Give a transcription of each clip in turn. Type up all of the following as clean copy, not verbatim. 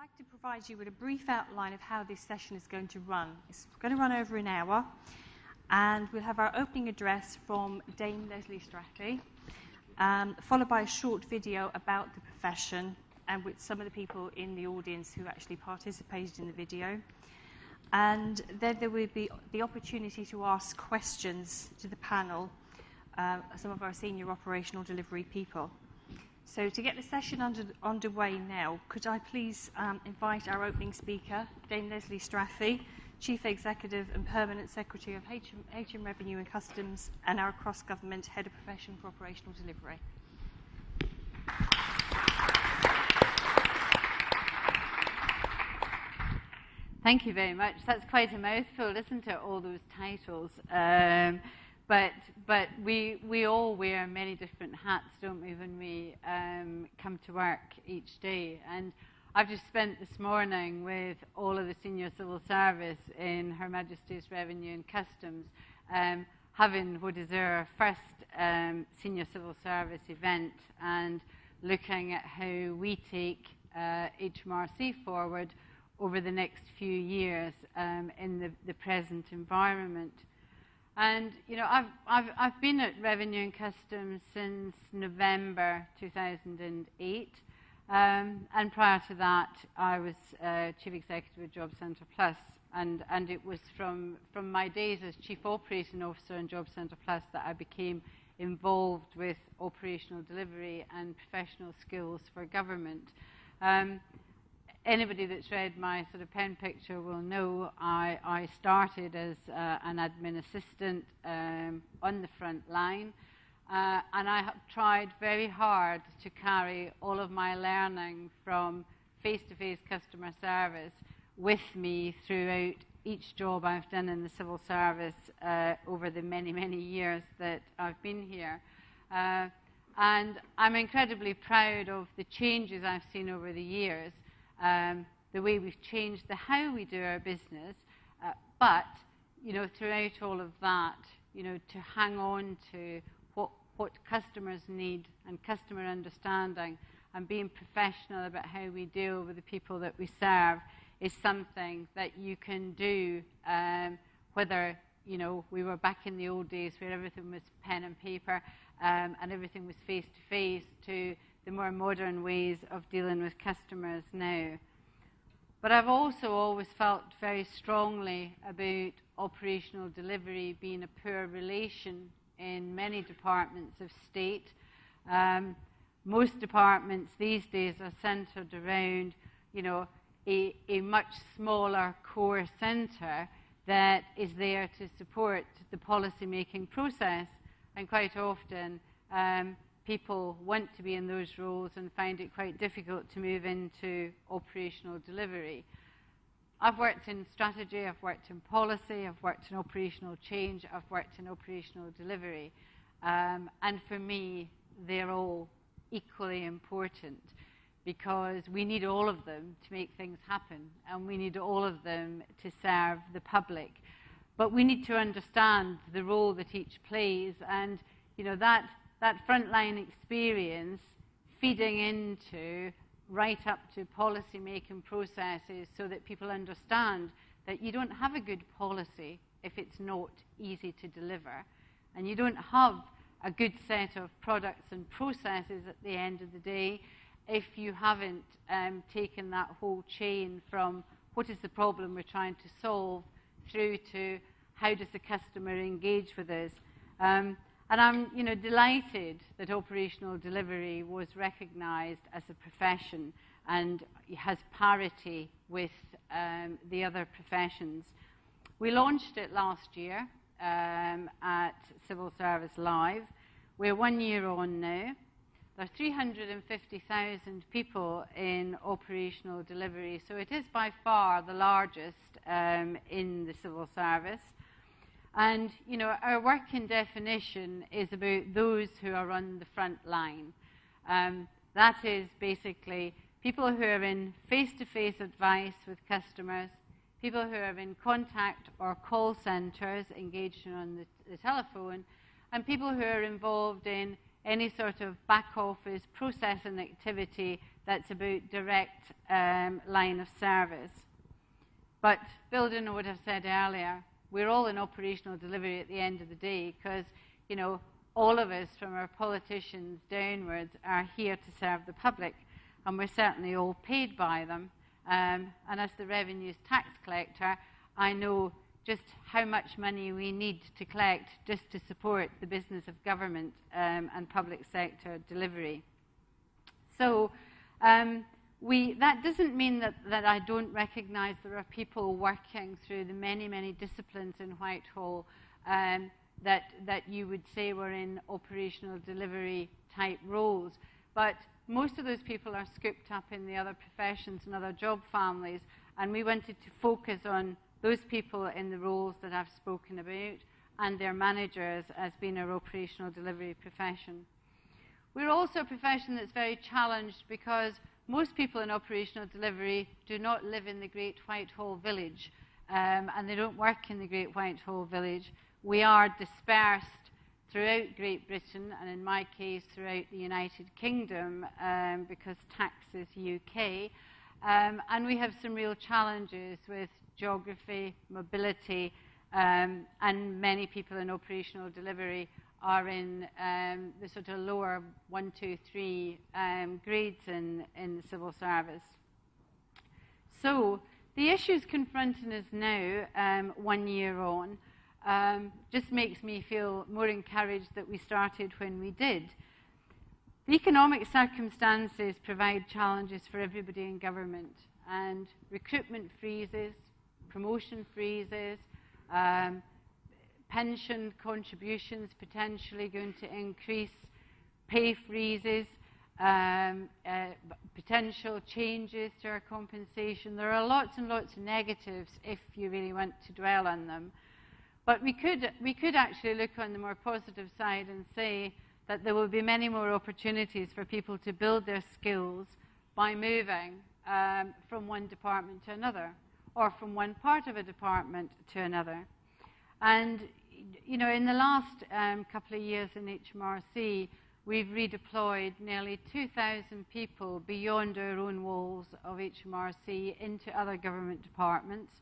like to provide you with a brief outline of how this session is going to run. It's going to run over an hour, and we'll have our opening address from Dame Leslie Strathey, followed by a short video about the profession and with some of the people in the audience who actually participated in the video. And then there will be the opportunity to ask questions to the panel, some of our senior operational delivery people. So to get the session underway now, could I please invite our opening speaker, Dame Leslie Strathey, Chief Executive and Permanent Secretary of HM Revenue and Customs, and our cross-government Head of Profession for Operational Delivery. Thank you very much. That's quite a mouthful, isn't it, all those titles? But we all wear many different hats, don't we, when we come to work each day. And I've just spent this morning with all of the senior civil service in Her Majesty's Revenue and Customs, having what is our first senior civil service event and looking at how we take HMRC forward over the next few years in the present environment. And you know, I've been at Revenue and Customs since November 2008, and prior to that, I was Chief Executive of Job Centre Plus, and it was from my days as Chief Operating Officer in Job Centre Plus that I became involved with operational delivery and professional skills for government. Anybody that's read my sort of pen picture will know I started as an admin assistant on the front line, and I have tried very hard to carry all of my learning from face-to-face customer service with me throughout each job I've done in the civil service over the many, many years that I've been here. And I'm incredibly proud of the changes I've seen over the years. The way we've changed the how we do our business, but you know, throughout all of that, you know, to hang on to what customers need and customer understanding and being professional about how we deal with the people that we serve is something that you can do, whether, you know, we were back in the old days where everything was pen and paper and everything was face-to-face to the more modern ways of dealing with customers now. But I've also always felt very strongly about operational delivery being a poor relation in many departments of state. Most departments these days are centred around, you know, a much smaller core centre that is there to support the policy-making process, and quite often people want to be in those roles and find it quite difficult to move into operational delivery. I've worked in strategy, I've worked in policy, I've worked in operational change, I've worked in operational delivery. And for me, they're all equally important because we need all of them to make things happen, and we need all of them to serve the public. But we need to understand the role that each plays, and you know, that frontline experience feeding into right up to policy-making processes so that people understand that you don't have a good policy if it's not easy to deliver, and you don't have a good set of products and processes at the end of the day if you haven't taken that whole chain from what is the problem we're trying to solve through to how does the customer engage with us. And I'm, you know, delighted that operational delivery was recognised as a profession and has parity with the other professions. We launched it last year at Civil Service Live. We're 1 year on now. There are 350,000 people in operational delivery, so it is by far the largest in the civil service. And, you know, our working definition is about those who are on the front line. That is basically people who are in face-to-face advice with customers, people who are in contact or call centres engaged on the telephone, and people who are involved in any sort of back office processing activity that's about direct line of service. But building on what I've said earlier, we're all in operational delivery at the end of the day because, you know, all of us, from our politicians downwards, are here to serve the public, and we're certainly all paid by them. And as the revenues tax collector, I know just how much money we need to collect just to support the business of government and public sector delivery. So that doesn't mean that I don't recognise there are people working through the many, many disciplines in Whitehall that you would say were in operational delivery type roles. But most of those people are scooped up in the other professions and other job families, and we wanted to focus on those people in the roles that I've spoken about and their managers as being our operational delivery profession. We're also a profession that's very challenged because most people in operational delivery do not live in the Great Whitehall Village, and they don't work in the Great Whitehall Village. We are dispersed throughout Great Britain, and in my case, throughout the United Kingdom, because tax is UK. And we have some real challenges with geography, mobility, and many people in operational delivery are in the sort of lower 1, 2, 3 grades in the civil service. So the issues confronting us now, 1 year on, just makes me feel more encouraged that we started when we did. The economic circumstances provide challenges for everybody in government, and recruitment freezes, promotion freezes, pension contributions potentially going to increase, pay freezes, potential changes to our compensation. There are lots and lots of negatives if you really want to dwell on them. But we could actually look on the more positive side and say that there will be many more opportunities for people to build their skills by moving from one department to another, or from one part of a department to another. And, you know, in the last couple of years in HMRC, we've redeployed nearly 2,000 people beyond our own walls of HMRC into other government departments.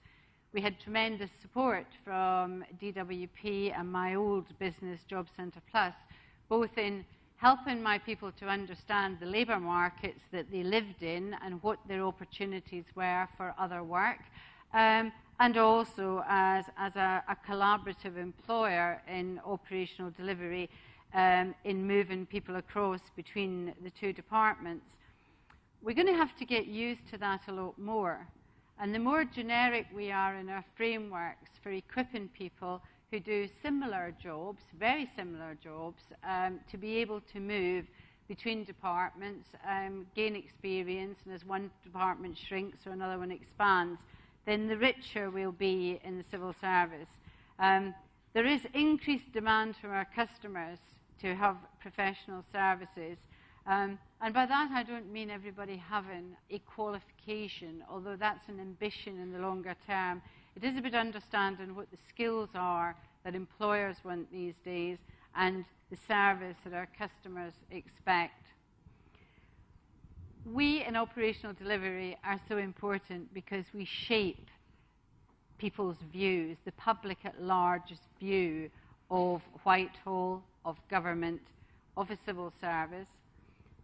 We had tremendous support from DWP and my old business, Job Centre Plus, both in helping my people to understand the labour markets that they lived in and what their opportunities were for other work, and also as a collaborative employer in operational delivery in moving people across between the two departments. We're going to have to get used to that a lot more. And the more generic we are in our frameworks for equipping people who do similar jobs, very similar jobs, to be able to move between departments, gain experience, and as one department shrinks or another one expands, then the richer we'll be in the civil service. There is increased demand from our customers to have professional services. And by that, I don't mean everybody having a qualification, although that's an ambition in the longer term. It is about understanding what the skills are that employers want these days and the service that our customers expect. We in operational delivery are so important because we shape people's views, the public at large's view of Whitehall, of government, of a civil service.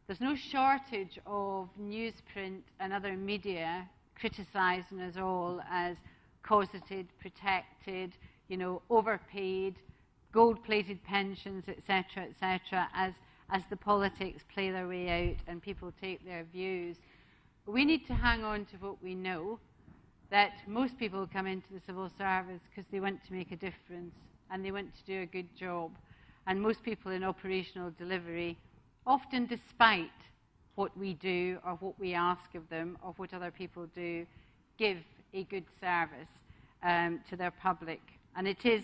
There's no shortage of newsprint and other media criticising us all as cosseted, protected, you know, overpaid, gold-plated pensions, etc., as the politics play their way out and people take their views. We need to hang on to what we know, that most people come into the civil service because they want to make a difference and they want to do a good job. And most people in operational delivery, often despite what we do or what we ask of them or what other people do, give a good service to their public. And it is,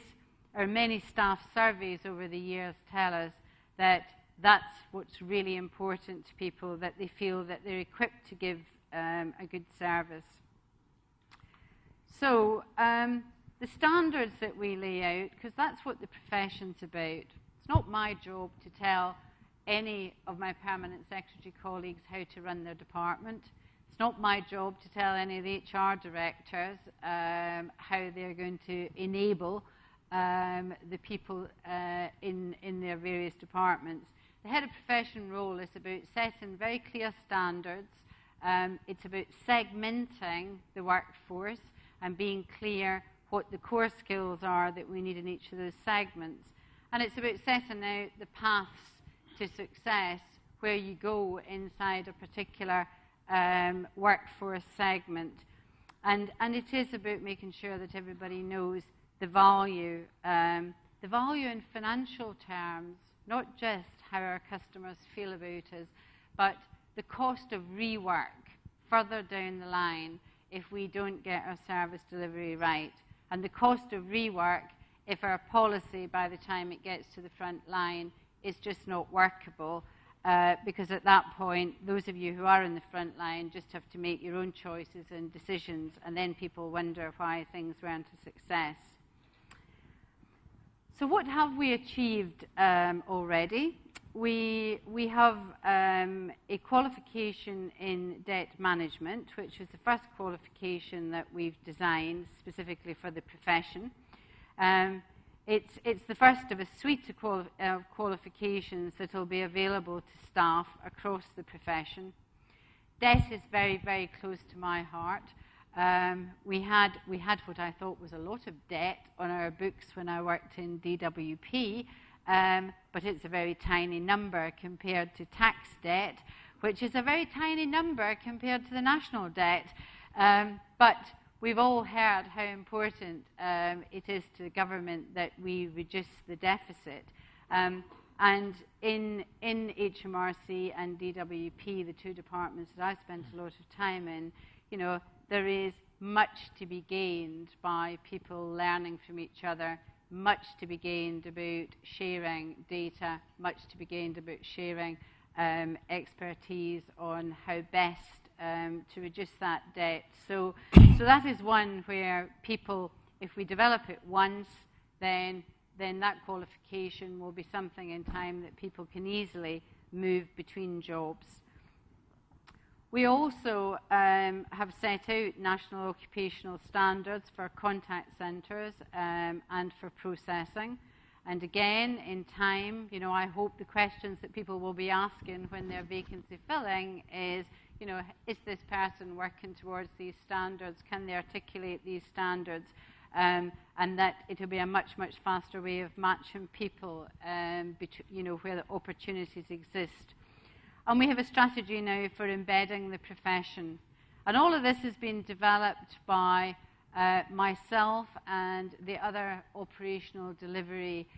our many staff surveys over the years tell us that that's what's really important to people, that they feel that they're equipped to give a good service. So the standards that we lay out, because that's what the profession's about. It's not my job to tell any of my permanent secretary colleagues how to run their department. It's not my job to tell any of the HR directors how they're going to enable the people in their various departments. The head of profession role is about setting very clear standards. It's about segmenting the workforce and being clear what the core skills are that we need in each of those segments. And it's about setting out the paths to success where you go inside a particular workforce segment. And it is about making sure that everybody knows the value in financial terms, not just how our customers feel about us, but the cost of rework further down the line if we don't get our service delivery right, and the cost of rework if our policy by the time it gets to the front line is just not workable, because at that point, those of you who are in the front line just have to make your own choices and decisions, and then people wonder why things weren't a success. So what have we achieved already? We have a qualification in debt management, which is the first qualification that we've designed specifically for the profession. It's the first of a suite of qualifications that will be available to staff across the profession. Debt is very, very close to my heart. We had what I thought was a lot of debt on our books when I worked in DWP, but it's a very tiny number compared to tax debt, which is a very tiny number compared to the national debt. But we've all heard how important it is to the government that we reduce the deficit. And in HMRC and DWP, the two departments that I spent a lot of time in, you know, there is much to be gained by people learning from each other, much to be gained about sharing data, much to be gained about sharing expertise on how best to reduce that debt. So that is one where people, if we develop it once, then that qualification will be something in time that people can easily move between jobs. We also have set out national occupational standards for contact centres and for processing. And again, in time, you know, I hope the questions that people will be asking when they're vacancy filling is, you know, is this person working towards these standards? Can they articulate these standards? And that it will be a much, much faster way of matching people, you know, where the opportunities exist. And we have a strategy now for embedding the profession. And all of this has been developed by myself and the other operational delivery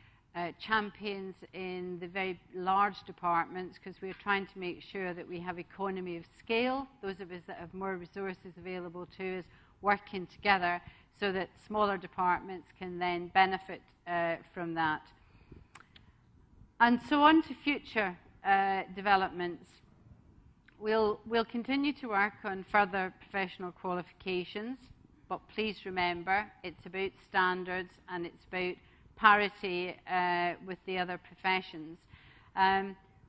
champions in the very large departments, because we're trying to make sure that we have economy of scale, those of us that have more resources available to us working together so that smaller departments can then benefit from that. And so on to future developments. We'll continue to work on further professional qualifications, but please remember it's about standards and it's about parity with the other professions.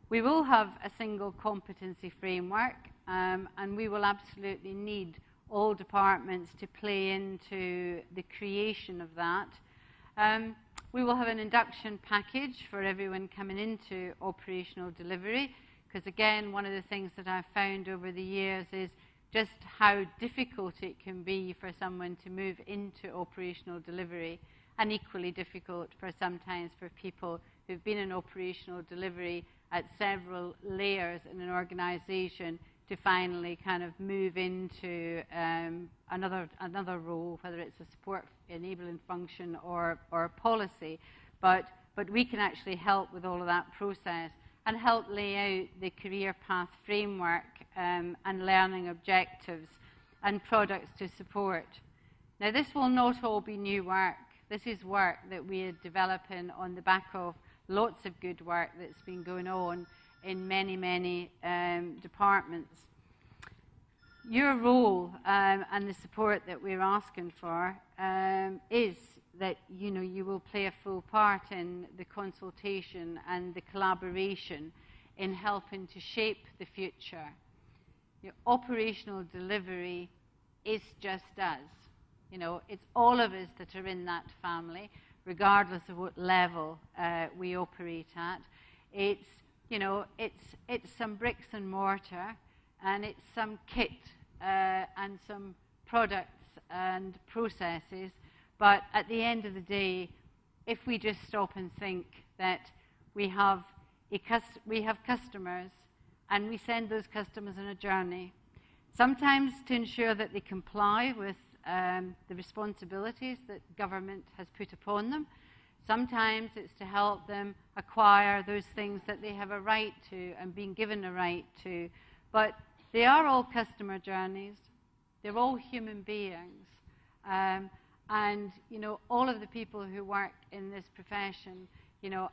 We will have a single competency framework, and we will absolutely need all departments to play into the creation of that. We will have an induction package for everyone coming into operational delivery, because again, one of the things that I've found over the years is just how difficult it can be for someone to move into operational delivery, and equally difficult sometimes for people who've been in operational delivery at several layers in an organisation to finally kind of move into another role, whether it's a support enabling function or policy. But we can actually help with all of that process and help lay out the career path framework and learning objectives and products to support. Now, this will not all be new work. This is work that we are developing on the back of lots of good work that's been going on in many, many departments. Your role and the support that we're asking for is that you will play a full part in the consultation and the collaboration in helping to shape the future. Operational delivery is just us. It's all of us that are in that family, regardless of what level we operate at. It's some bricks and mortar, and it's some kit and some products and processes. But at the end of the day, if we just stop and think that we have customers, and we send those customers on a journey, sometimes to ensure that they comply with the responsibilities that government has put upon them. Sometimes it's to help them acquire those things that they have a right to and being given a right to. But they are all customer journeys. They're all human beings. And, all of the people who work in this profession,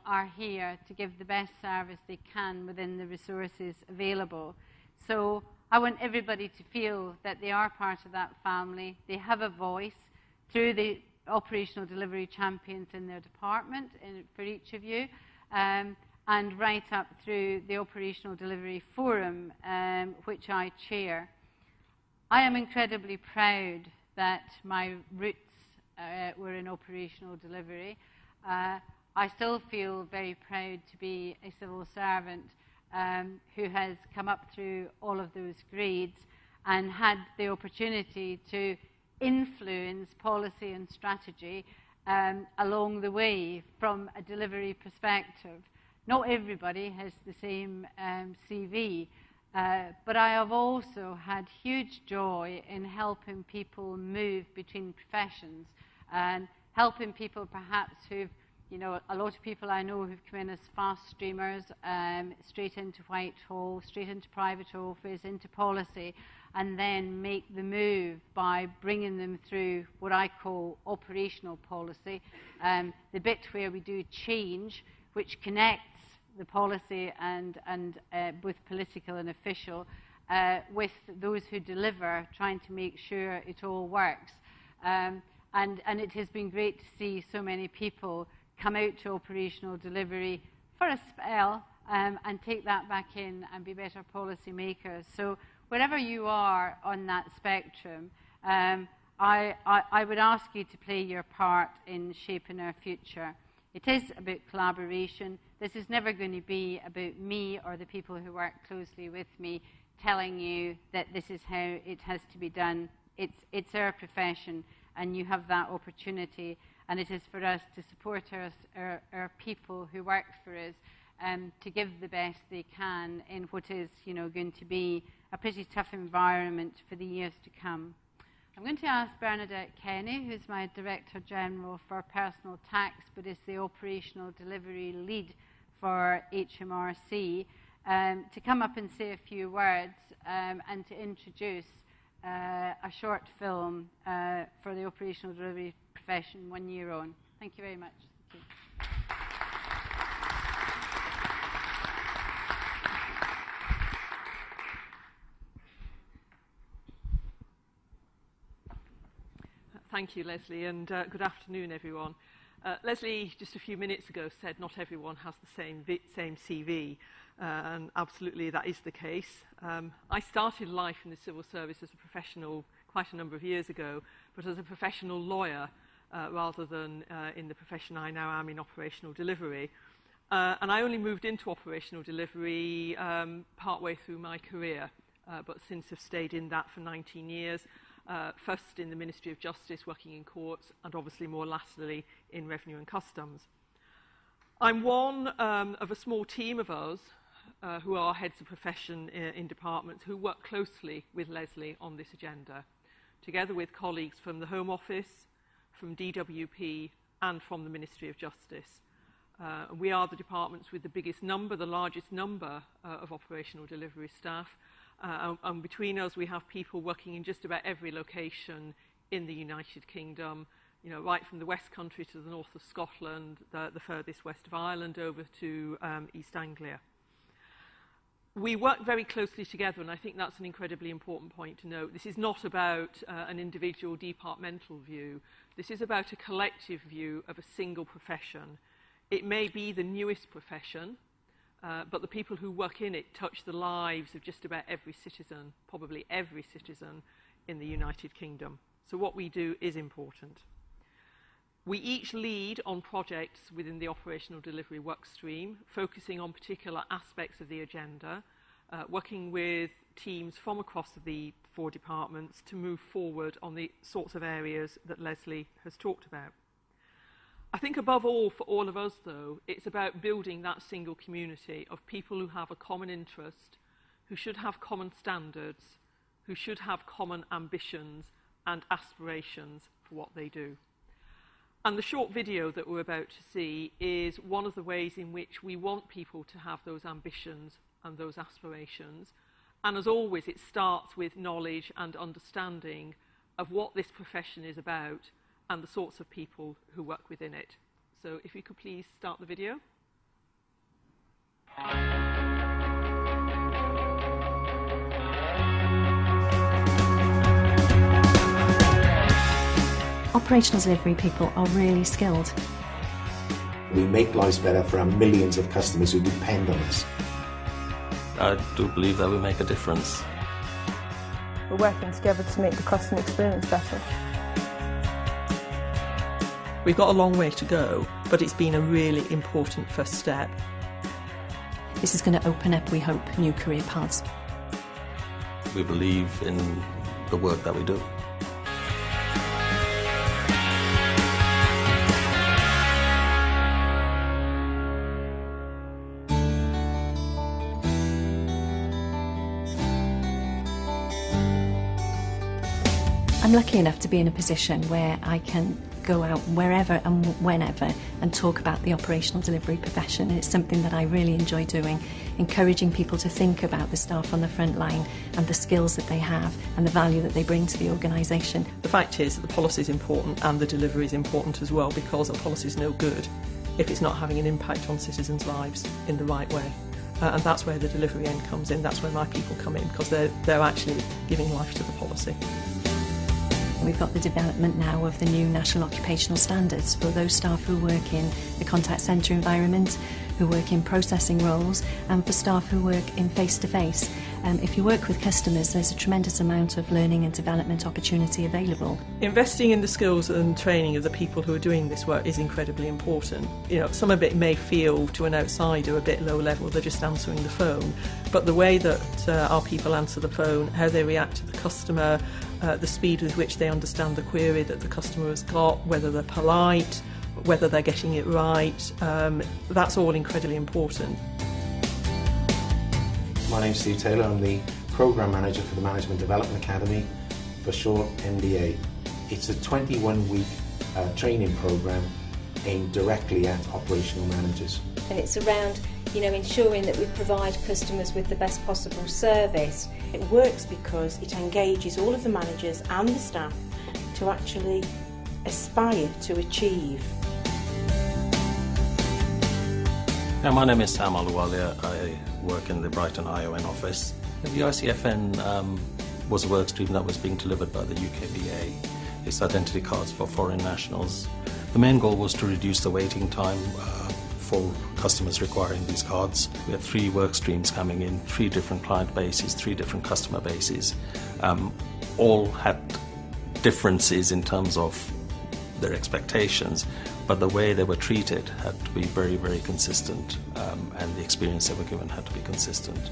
are here to give the best service they can within the resources available. So I want everybody to feel that they are part of that family. They have a voice through the operational delivery champions in their department for each of you, and right up through the Operational Delivery Forum, which I chair. I am incredibly proud that my roots were in operational delivery. I still feel very proud to be a civil servant who has come up through all of those grades and had the opportunity to influence policy and strategy along the way from a delivery perspective. Not everybody has the same CV, but I have also had huge joy in helping people move between professions and helping people perhaps who've, a lot of people I know who've come in as fast streamers, straight into Whitehall, straight into private office, into policy, and then make the move by bringing them through what I call operational policy, the bit where we do change, which connects the policy and both political and official with those who deliver, trying to make sure it all works. And it has been great to see so many people come out to operational delivery for a spell and take that back in and be better policy makers. So wherever you are on that spectrum, I would ask you to play your part in shaping our future. It is about collaboration. This is never going to be about me or the people who work closely with me telling you that this is how it has to be done. It's our profession, and you have that opportunity. And it is for us to support our people who work for us to give the best they can in what is, going to be a pretty tough environment for the years to come. I'm going to ask Bernadette Kenny, who's my Director General for Personal Tax, but is the Operational Delivery Lead for HMRC, to come up and say a few words and to introduce a short film for the operational delivery profession 1 year on. Thank you very much. Thank you. Thank you, Leslie, and good afternoon, everyone. Leslie, just a few minutes ago, said not everyone has the same CV, and absolutely that is the case. I started life in the civil service as a professional quite a number of years ago, but as a professional lawyer rather than in the profession I now am in operational delivery. And I only moved into operational delivery partway through my career, but since have stayed in that for 19 years. First in the Ministry of Justice, working in courts, and obviously more latterly in Revenue and Customs. I'm one of a small team of us who are heads of profession in departments who work closely with Leslie on this agenda, together with colleagues from the Home Office, from DWP, and from the Ministry of Justice. We are the departments with the biggest number, the largest number of operational delivery staff. And between us, we have people working in just about every location in the United Kingdom, right from the West Country to the north of Scotland, the furthest west of Ireland, over to East Anglia. We work very closely together, and I think that's an incredibly important point to note. This is not about an individual departmental view. This is about a collective view of a single profession. It may be the newest profession, but the people who work in it touch the lives of just about every citizen, probably every citizen in the United Kingdom. So what we do is important. We each lead on projects within the operational delivery work stream, focusing on particular aspects of the agenda, working with teams from across the 4 departments to move forward on the sorts of areas that Leslie has talked about. I think above all, for all of us though, it's about building that single community of people who have a common interest, who should have common standards, who should have common ambitions and aspirations for what they do. And the short video that we're about to see is one of the ways in which we want people to have those ambitions and those aspirations. And as always, it starts with knowledge and understanding of what this profession is about and the sorts of people who work within it. So if you could please start the video. Operational delivery people are really skilled. We make lives better for our millions of customers who depend on us. I do believe that we make a difference. We're working together to make the customer experience better. We've got a long way to go, but it's been a really important first step. This is going to open up, we hope, new career paths. We believe in the work that we do. I'm lucky enough to be in a position where I can go out wherever and whenever and talk about the operational delivery profession. It's something that I really enjoy doing, encouraging people to think about the staff on the front line and the skills that they have and the value that they bring to the organisation. The fact is that the policy is important and the delivery is important as well, because a policy is no good if it's not having an impact on citizens' lives in the right way. And that's where the delivery end comes in, that's where my people come in, because they're actually giving life to the policy. We've got the development now of the new National Occupational Standards for those staff who work in the contact centre environment, who work in processing roles, and for staff who work in face-to-face. If you work with customers, there's a tremendous amount of learning and development opportunity available. Investing in the skills and training of the people who are doing this work is incredibly important. You know, some of it may feel to an outsider a bit low level, they're just answering the phone, but the way that our people answer the phone, how they react to the customer, the speed with which they understand the query that the customer has got, whether they're polite, whether they're getting it right, that's all incredibly important. My name's Steve Taylor, I'm the Programme Manager for the Management Development Academy, for short MDA. It's a 21-week training programme aimed directly at operational managers. And it's around, ensuring that we provide customers with the best possible service. It works because it engages all of the managers and the staff to actually aspire to achieve. Yeah, my name is Sam Aluwalia. I work in the Brighton ION office. The ICFN was a work stream that was being delivered by the UKVA. It's identity cards for foreign nationals. The main goal was to reduce the waiting time for customers requiring these cards. We had 3 work streams coming in, 3 different client bases, 3 different customer bases. All had differences in terms of their expectations, but the way they were treated had to be very, very consistent, and the experience they were given had to be consistent.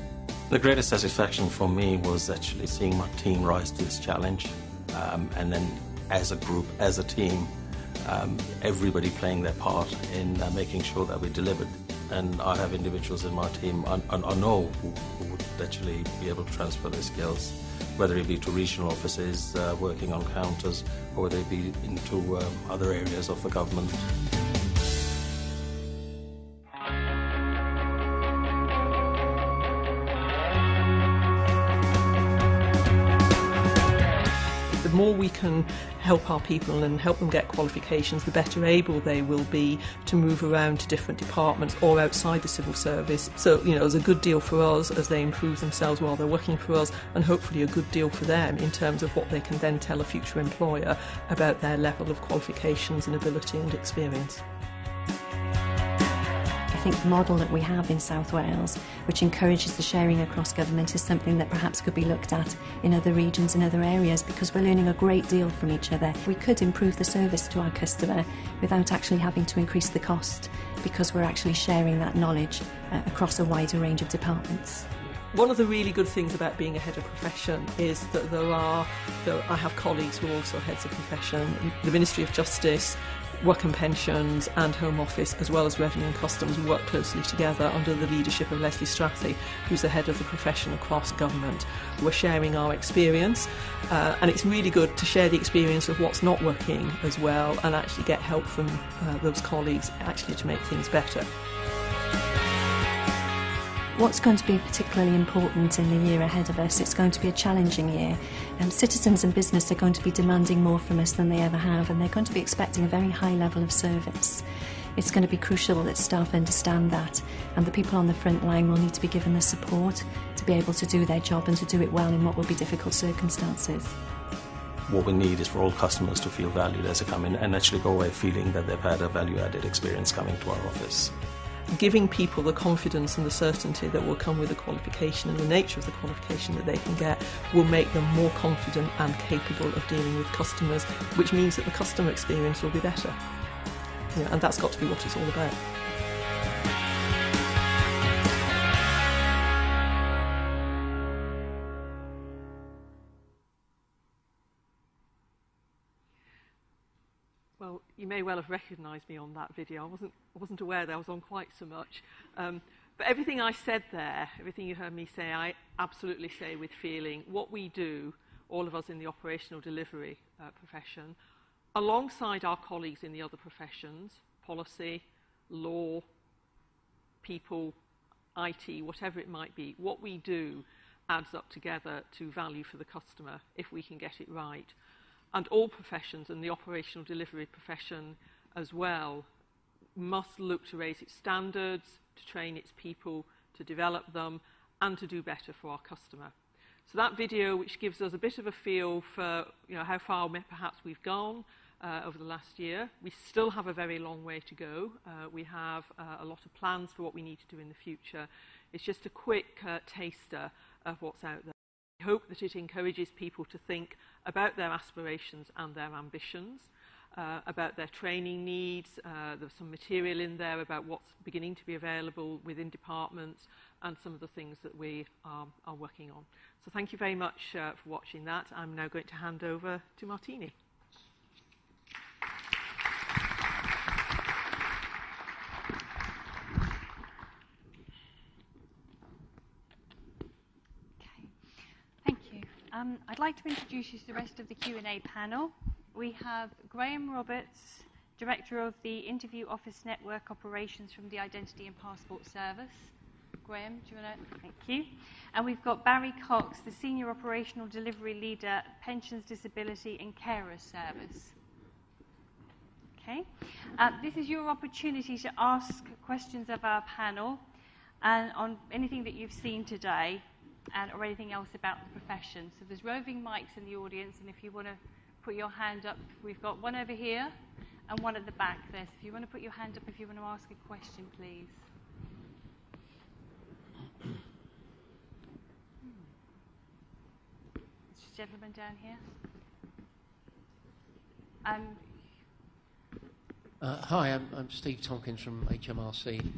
The greatest satisfaction for me was actually seeing my team rise to this challenge, and then as a group, as a team, everybody playing their part in making sure that we delivered. And I have individuals in my team I know who would actually be able to transfer their skills, whether it be to regional offices working on counters, or whether it be into other areas of the government. The more we can help our people and help them get qualifications, the better able they will be to move around to different departments or outside the civil service. So, there's a good deal for us as they improve themselves while they're working for us, and hopefully a good deal for them in terms of what they can then tell a future employer about their level of qualifications and ability and experience. If think the model that we have in South Wales, which encourages the sharing across government, is something that perhaps could be looked at in other regions, in other areas, because we're learning a great deal from each other. We could improve the service to our customer without actually having to increase the cost, because we're actually sharing that knowledge across a wider range of departments. One of the really good things about being a head of profession is that I have colleagues who are also heads of profession. The Ministry of Justice, Work and Pensions and Home Office, as well as Revenue and Customs, work closely together under the leadership of Leslie Strathy, who's the head of the profession across government. We're sharing our experience, and it's really good to share the experience of what's not working as well, and actually get help from those colleagues actually to make things better. What's going to be particularly important in the year ahead of us, it's going to be a challenging year. Citizens and business are going to be demanding more from us than they ever have, and they're going to be expecting a very high level of service. It's going to be crucial that staff understand that, and the people on the front line will need to be given the support to be able to do their job and to do it well in what will be difficult circumstances. What we need is for all customers to feel valued as they come in and actually go away feeling that they've had a value-added experience coming to our office. Giving people the confidence and the certainty that will come with the qualification and the nature of the qualification that they can get will make them more confident and capable of dealing with customers, which means that the customer experience will be better. And that's got to be what it's all about. Well, you may well have recognised me on that video. I wasn't aware that I was on quite so much. But everything I said there, everything you heard me say, I absolutely say with feeling. What we do, all of us in the operational delivery profession, alongside our colleagues in the other professions, policy, law, people, IT, whatever it might be, what we do adds up together to value for the customer if we can get it right. And all professions, and the operational delivery profession as well, must look to raise its standards, to train its people, to develop them, and to do better for our customer. So that video, which gives us a bit of a feel for how far perhaps we've gone over the last year. We still have a very long way to go. We have a lot of plans for what we need to do in the future. It's just a quick taster of what's out there. I hope that it encourages people to think about their aspirations and their ambitions, about their training needs. There's some material in there about what's beginning to be available within departments and some of the things that we are working on. So thank you very much for watching that. I'm now going to hand over to Martini. I'd like to introduce you to the rest of the Q&A panel. We have Graham Roberts, Director of the Interview Office Network Operations from the Identity and Passport Service. Graham, do you want to? Thank you. And we've got Barry Cox, the Senior Operational Delivery Leader, Pensions, Disability and Carer Service. Okay. This is your opportunity to ask questions of our panel and on anything that you've seen today, or anything else about the profession. So there's roving mics in the audience, and if you want to put your hand up, we've got one over here and one at the back there. So if you want to put your hand up if you want to ask a question, please. This gentleman down here. Hi, I'm Steve Tompkins from HMRC.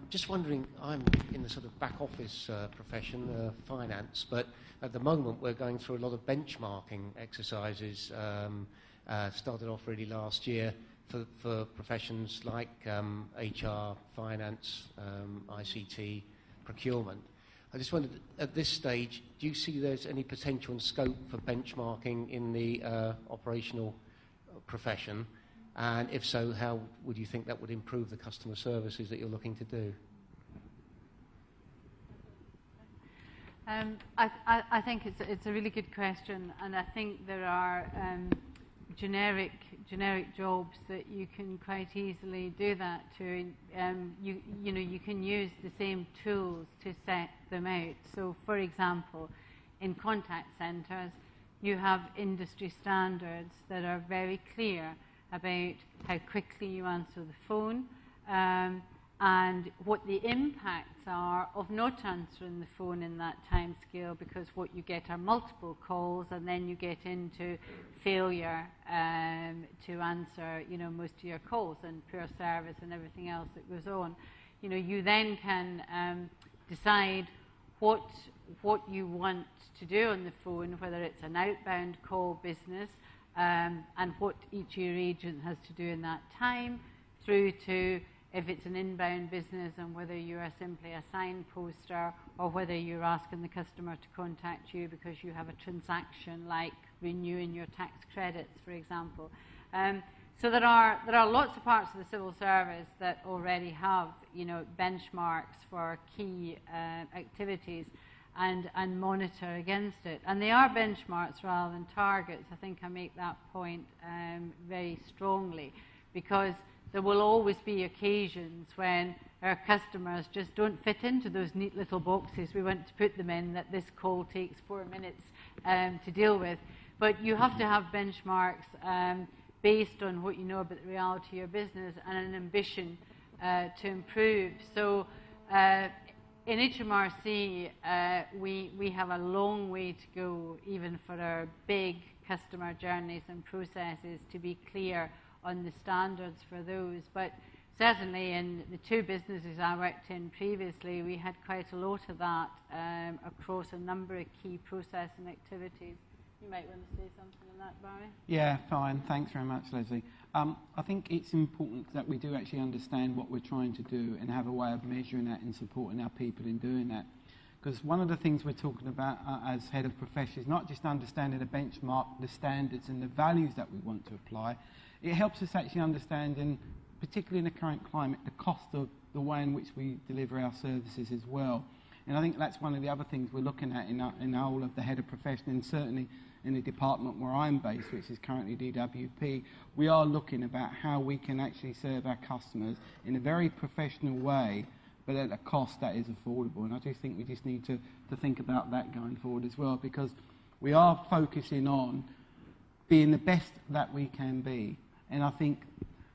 Just wondering, I'm in the sort of back office profession, finance, but at the moment we're going through a lot of benchmarking exercises, started off really last year for professions like HR, finance, ICT, procurement. I just wondered, at this stage, do you see there's any potential and scope for benchmarking in the operational profession? And if so, how would you think that would improve the customer services that you're looking to do? I think it's a really good question, and I think there are generic jobs that you can quite easily do that to. You can use the same tools to set them out. So, for example, in contact centres, you have industry standards that are very clear about how quickly you answer the phone, and what the impacts are of not answering the phone in that time scale, because what you get are multiple calls, and then you get into failure to answer, you know, most of your calls, and poor service and everything else that goes on. You know, you then can decide what you want to do on the phone, whether it's an outbound call business, and what each of your agent has to do in that time, through to if it's an inbound business and whether you are simply a signposter or whether you're asking the customer to contact you because you have a transaction like renewing your tax credits, for example. So there are lots of parts of the civil service that already have, you know, benchmarks for key activities and monitor against it. And they are benchmarks rather than targets. I think I make that point very strongly, because there will always be occasions when our customers just don't fit into those neat little boxes we want to put them in, that this call takes 4 minutes to deal with. But you have to have benchmarks based on what you know about the reality of your business and an ambition to improve. So in HMRC, we have a long way to go, even for our big customer journeys and processes, to be clear on the standards for those. But certainly in the 2 businesses I worked in previously, we had quite a lot of that across a number of key process and activities. You might want to say something on that, Barry? Yeah, fine. Thanks very much, Leslie. I think it's important that we do actually understand what we're trying to do and have a way of measuring that and supporting our people in doing that. Because one of the things we're talking about as head of profession is not just understanding the benchmark, the standards and the values that we want to apply. It helps us actually understand, and particularly in the current climate, the cost of the way in which we deliver our services as well. And I think that's one of the other things we're looking at in all of the head of profession, and certainly in the department where I'm based, which is currently DWP. We are looking about how we can actually serve our customers in a very professional way, but at a cost that is affordable. And I just think we just need to think about that going forward as well, because we are focusing on being the best that we can be. And I think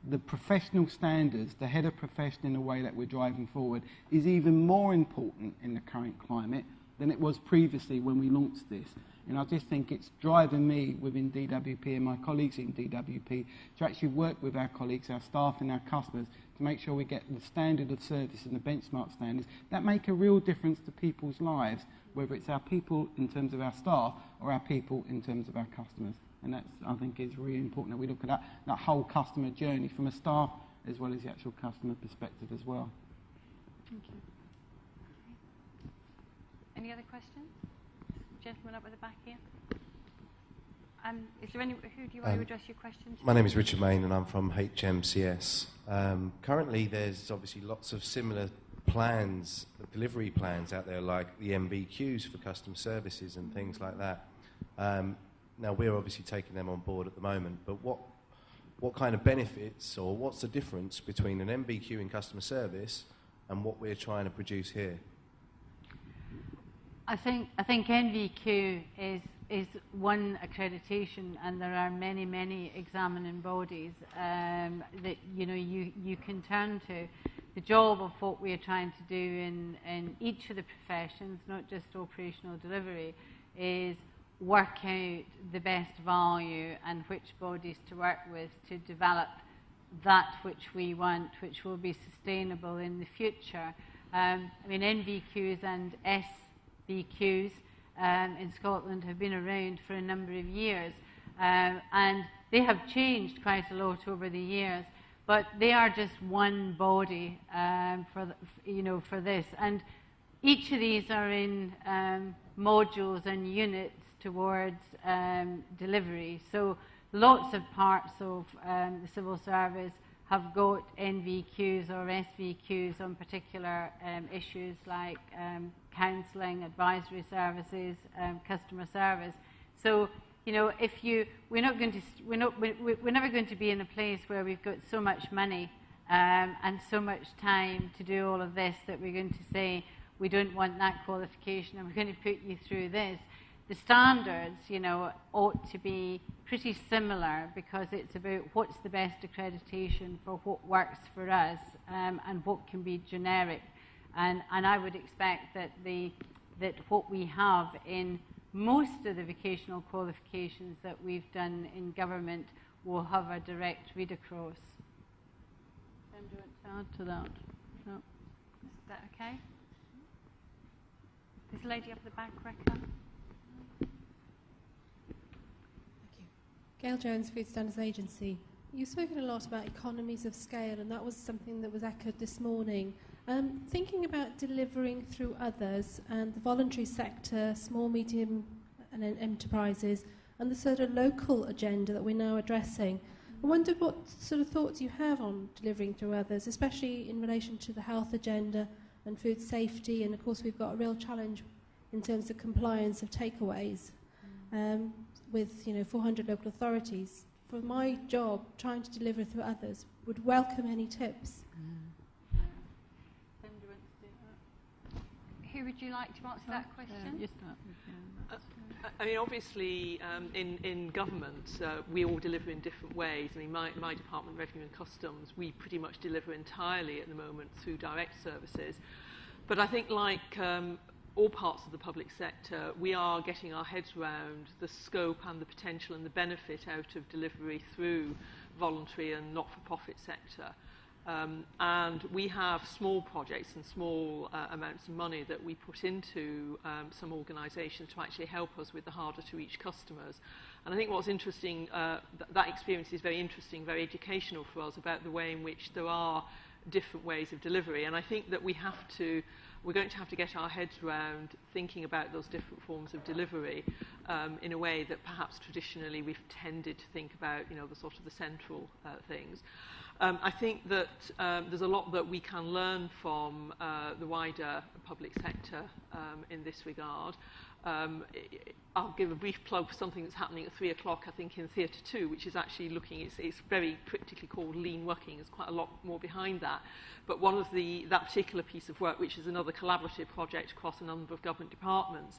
the professional standards, the head of profession in the way that we're driving forward, is even more important in the current climate than it was previously when we launched this. And I just think it's driving me within DWP and my colleagues in DWP to actually work with our colleagues, our staff and our customers to make sure we get the standard of service and the benchmark standards that make a real difference to people's lives, whether it's our people in terms of our staff or our people in terms of our customers. And that's, I think, is really important that we look at that whole customer journey from a staff as well as the actual customer perspective as well. Thank you. Any other questions? Gentleman up at the back here. Is there any? Who do you want to address your question to? My name is Richard Main, and I'm from HMCS. Currently, there's obviously lots of similar plans, delivery plans out there, like the MVQs for customer services and things like that. Now, we're obviously taking them on board at the moment, but what kind of benefits, or what's the difference between an MVQ in customer service and what we're trying to produce here? I think NVQ is one accreditation, and there are many examining bodies that you can turn to. The job of what we are trying to do in each of the professions, not just operational delivery, is work out the best value and which bodies to work with to develop that which we want, which will be sustainable in the future. I mean, NVQs and SVQs in Scotland have been around for a number of years, and they have changed quite a lot over the years, but they are just one body for this. And each of these are in modules and units towards delivery. So lots of parts of the civil service have got NVQs or SVQs on particular issues like counselling, advisory services, customer service. So we're never going to be in a place where we've got so much money and so much time to do all of this that we're going to say we don't want that qualification and we're going to put you through this. the standards, you know, ought to be pretty similar, because it's about what's the best accreditation for what works for us, and what can be generic. And I would expect that that what we have in most of the vocational qualifications that we've done in government will have a direct read across. Do you want to add to that? No. Is that okay? There's a lady up the back, Rebecca. Gail Jones, Food Standards Agency. You've spoken a lot about economies of scale, and that was something that was echoed this morning. Thinking about delivering through others and the voluntary sector, small, medium and enterprises, and the sort of local agenda that we're now addressing, I wondered what sort of thoughts you have on delivering through others, especially in relation to the health agenda and food safety, and of course we've got a real challenge in terms of compliance of takeaways. With 400 local authorities. For my job, trying to deliver through others, would welcome any tips. Who would you like to answer that question? I mean, obviously, in government, we all deliver in different ways. I mean, my Department, Revenue and Customs, we pretty much deliver entirely at the moment through direct services. But I think, like all parts of the public sector, we are getting our heads around the scope and the potential and the benefit out of delivery through voluntary and not-for-profit sector. And we have small projects and small amounts of money that we put into some organisations to actually help us with the harder-to-reach customers. And I think what's interesting, that experience is very interesting, very educational for us about the way in which there are different ways of delivery. And I think that we're going to have to get our heads around thinking about those different forms of delivery in a way that perhaps traditionally we've tended to think about, the sort of the central things. I think that there's a lot that we can learn from the wider public sector in this regard. I'll give a brief plug for something that's happening at 3 o'clock, I think, in Theatre 2, which is actually looking, it's very cryptically called Lean Working. There's quite a lot more behind that. But one of that particular piece of work, which is another collaborative project across a number of government departments,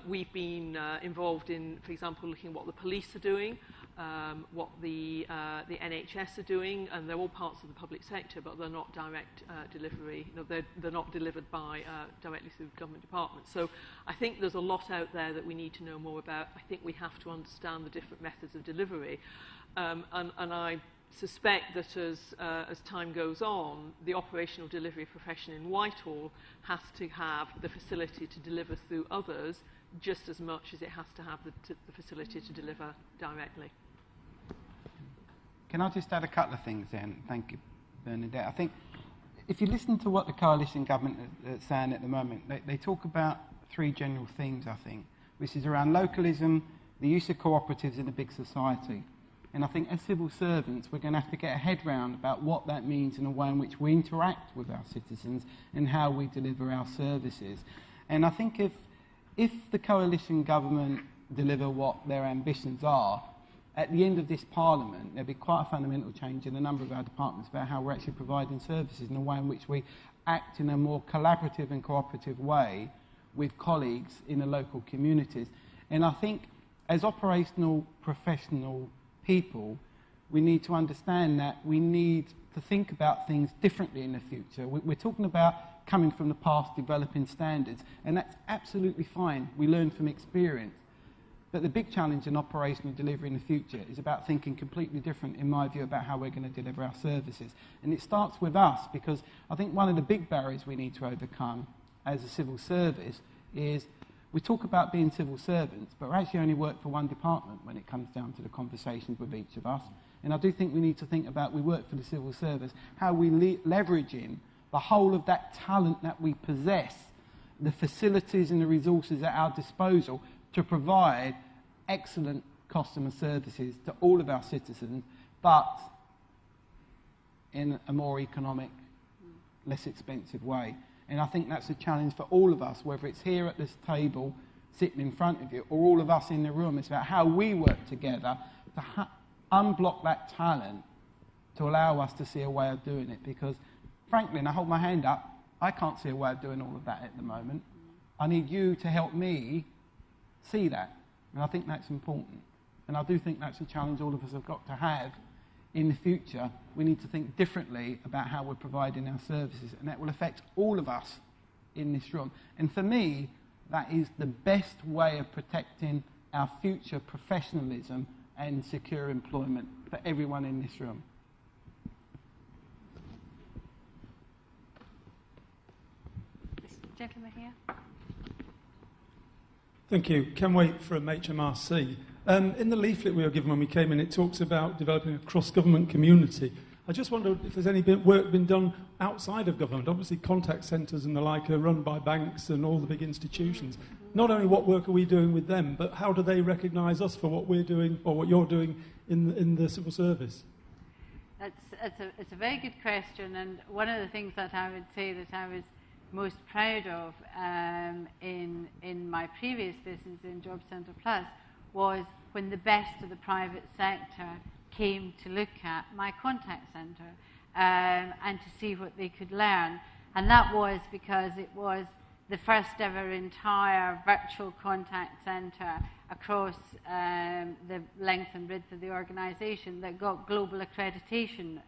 we've been involved in, for example, looking at what the police are doing, what the NHS are doing, and they're all parts of the public sector, but they're not direct delivery. They're not delivered by directly through government departments. So I think there's a lot out there that we need to know more about. I think we have to understand the different methods of delivery, and I suspect that as time goes on, the operational delivery profession in Whitehall has to have the facility to deliver through others just as much as it has to have the facility to deliver directly. Can I just add a couple of things then? Thank you, Bernadette. I think if you listen to what the coalition government is saying at the moment, they talk about three general themes, I think, which is around localism, the use of cooperatives in a big society. And I think as civil servants, we're going to have to get a head round about what that means in a way in which we interact with our citizens and how we deliver our services. And I think if the coalition government deliver what their ambitions are, at the end of this parliament, there'll be quite a fundamental change in a number of our departments about how we're actually providing services in a way in which we act in a more collaborative and cooperative way with colleagues in the local communities. And I think as operational professional people, we need to understand that we need to think about things differently in the future. We're talking about coming from the past, developing standards, and that's absolutely fine. We learn from experience. But the big challenge in operational delivery in the future is about thinking completely different, in my view, about how we're going to deliver our services. And it starts with us, because I think one of the big barriers we need to overcome as a civil service is we talk about being civil servants, but we actually only work for one department when it comes down to the conversations with each of us. And I do think we need to think about, we work for the civil service, how we leveraging the whole of that talent that we possess, the facilities and the resources at our disposal to provide excellent customer services to all of our citizens, but in a more economic, less expensive way. And I think that's a challenge for all of us, whether it's here at this table, sitting in front of you, or all of us in the room. It's about how we work together to unblock that talent to allow us to see a way of doing it. Because, frankly, and I hold my hand up, I can't see a way of doing all of that at the moment. I need you to help me see that. And I think that's important. And I do think that's a challenge all of us have got to have in the future. We need to think differently about how we're providing our services, and that will affect all of us in this room. And for me, that is the best way of protecting our future professionalism and secure employment for everyone in this room. This gentleman here. Thank you. Ken Waite from HMRC. In the leaflet we were given when we came in, it talks about developing a cross-government community. I just wondered if there's any work been done outside of government. Obviously, contact centres and the like are run by banks and all the big institutions. Not only what work are we doing with them, but how do they recognise us for what we're doing or what you're doing in the civil service? It's a very good question, and one of the things that I would say that I was most proud of in my previous business in Job Centre Plus was when the best of the private sector came to look at my contact centre and to see what they could learn. And that was because it was the first ever entire virtual contact centre across the length and breadth of the organisation that got global accreditation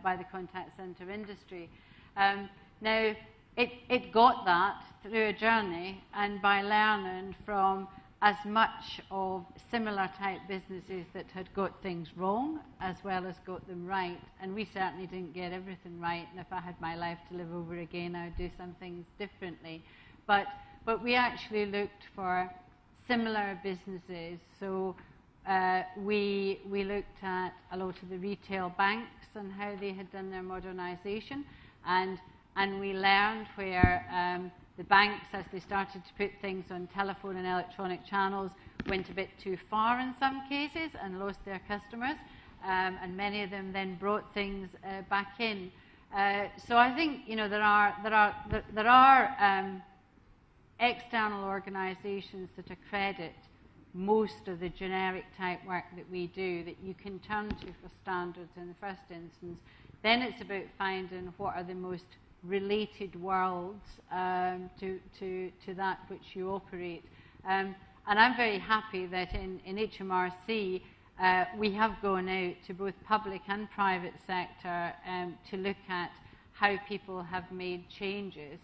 by the contact centre industry. Now, it got that through a journey and by learning from as much of similar type businesses that had got things wrong as well as got them right. And we certainly didn't get everything right, and if I had my life to live over again, I would do some things differently. But we actually looked for similar businesses. So we looked at a lot of the retail banks and how they had done their modernisation, and we learned where the banks, as they started to put things on telephone and electronic channels, went a bit too far in some cases and lost their customers, and many of them then brought things back in. So I think there are external organisations that accredit most of the generic type work that we do that you can turn to for standards in the first instance. Then it's about finding what are the most related worlds to that which you operate. And I'm very happy that in HMRC we have gone out to both public and private sector to look at how people have made changes.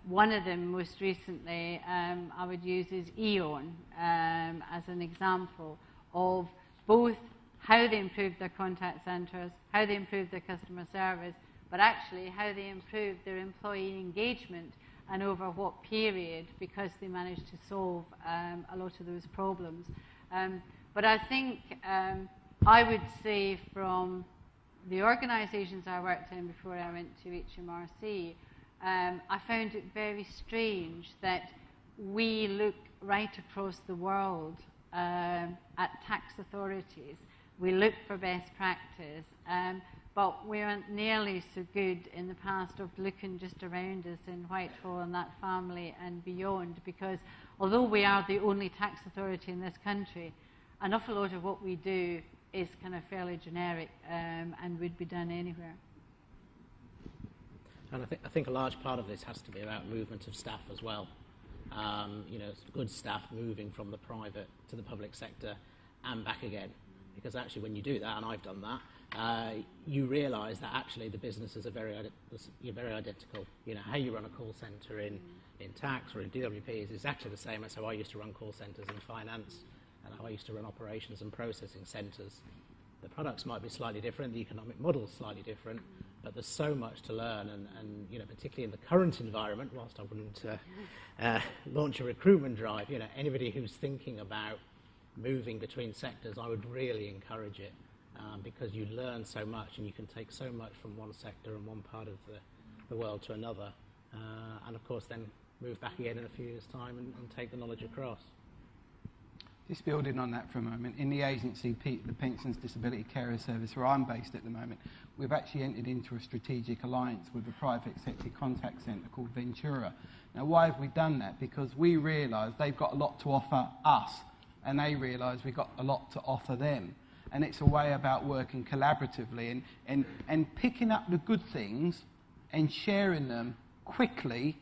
One of them most recently I would use is E.ON as an example of both how they improved their contact centres, how they improved their customer service, but actually how they improved their employee engagement and over what period, because they managed to solve a lot of those problems. But I think I would say from the organisations I worked in before I went to HMRC, I found it very strange that we look right across the world at tax authorities. We look for best practice, but we aren't nearly so good in the past of looking just around us in Whitehall and that family and beyond, because although we are the only tax authority in this country, an awful lot of what we do is kind of fairly generic and would be done anywhere. And I think a large part of this has to be about movement of staff as well. Good staff moving from the private to the public sector and back again. Because actually when you do that, and I've done that, you realise that actually the businesses are very identical. How you run a call centre in tax or in DWP is exactly the same as how I used to run call centres in finance and how I used to run operations and processing centres. The products might be slightly different, the economic model is slightly different, but there's so much to learn, and particularly in the current environment, whilst I wouldn't launch a recruitment drive, anybody who's thinking about moving between sectors, I would really encourage it, because you learn so much and you can take so much from one sector and one part of the world to another, and of course then move back again in a few years' time and take the knowledge across. Just building on that for a moment, in the agency, the Pensions Disability Carer Service, where I'm based at the moment, we've actually entered into a strategic alliance with a private sector contact centre called Ventura. Now, why have we done that? Because we realise they've got a lot to offer us, and they realise we've got a lot to offer them. And it's a way about working collaboratively and picking up the good things and sharing them quickly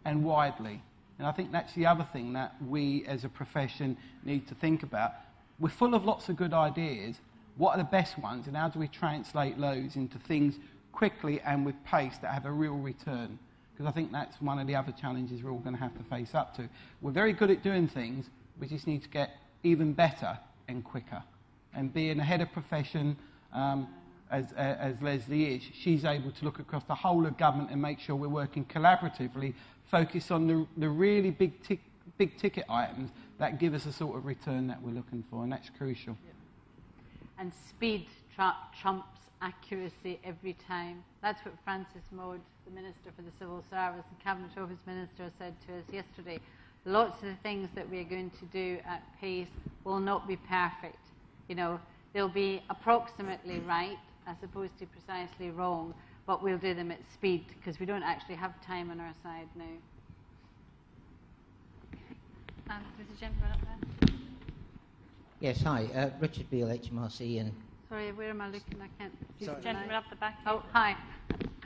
and widely. And I think that's the other thing that we as a profession need to think about. We're full of lots of good ideas. What are the best ones, and how do we translate those into things quickly and with pace that have a real return? Because I think that's one of the other challenges we're all going to have to face up to. We're very good at doing things, we just need to get even better and quicker. And being a head of profession, as Leslie is, she's able to look across the whole of government and make sure we're working collaboratively, focus on the really big ticket items that give us the sort of return that we're looking for, and that's crucial. And speed trumps accuracy every time. That's what Francis Mode, the Minister for the Civil Service and Cabinet Office Minister, said to us yesterday. Lots of the things that we're going to do at pace will not be perfect. You know, they'll be approximately right as opposed to precisely wrong, but we'll do them at speed because we don't actually have time on our side now. There's a gentleman up there. Yes, hi. Richard Beale, HMRC and... Sorry, where am I looking? I can't... Sorry. Gentleman up the back. Oh, hi.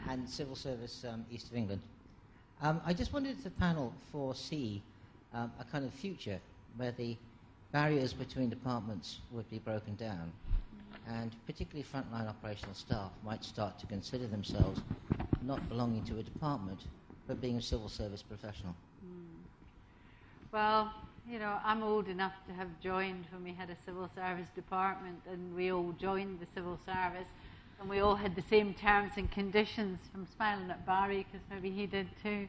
And Civil Service East of England. I just wondered if the panel foresee a kind of future where the barriers between departments would be broken down, and particularly frontline operational staff might start to consider themselves not belonging to a department, but being a civil service professional. Well, you know, I'm old enough to have joined when we had a civil service department, and we all joined the civil service, and we all had the same terms and conditions. I'm smiling at Barry because maybe he did too.